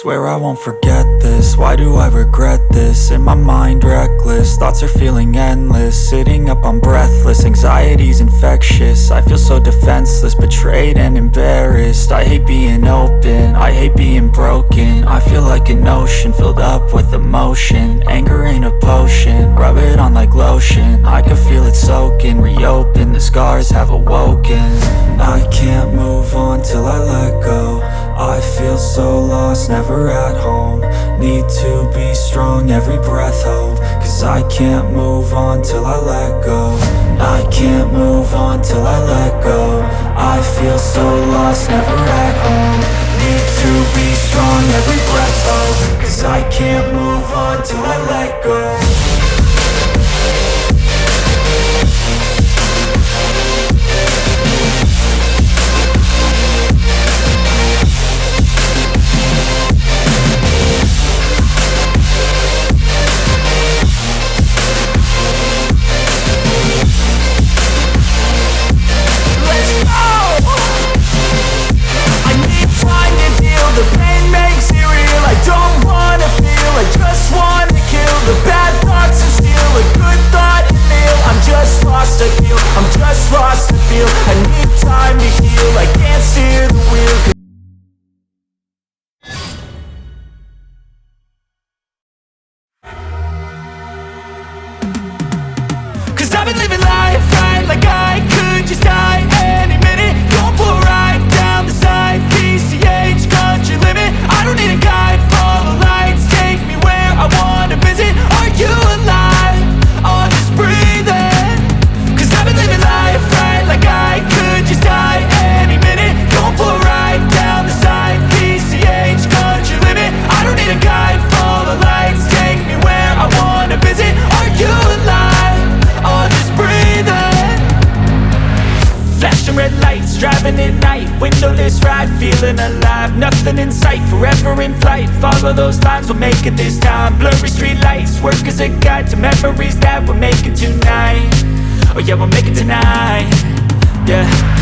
Swear I won't forget this, why do I regret this? In my mind reckless, thoughts are feeling endless. Sitting up I'm breathless, anxiety's infectious. I feel so defenseless, betrayed and embarrassed. I hate being open, I hate being broken. I feel like an ocean filled up with emotion. Anger ain't a potion, rub it on like lotion. I can feel it soaking, reopen, the scars have awoken. I can't move on till I let go. I feel so lost, never at home. Need to be strong, every breath hope. Cause I can't move on till I let go. I can't move on till I let go. I feel so lost, never at home. Need to be strong, every breath hope. Cause I can't move on till I let go. I've been living life right like I could just die any minute. Going for a ride down the side, PCH country limit. I don't need a guide, follow lights, take me where I wanna visit. Are you alive? Or just breathing? Cause I've been living life right like I could just die any minute. Going for a ride down the side, PCH country limit. I don't need a guide, follow lights, take me where I wanna visit. Are you alive? Or just breathing? Flashing red lights, driving at night. Windowless ride, feeling alive. Nothing in sight, forever in flight. Follow those lines, we'll make it this time. Blurry street lights, work as a guide to memories that we're making tonight. Oh yeah, we'll make it tonight. Yeah.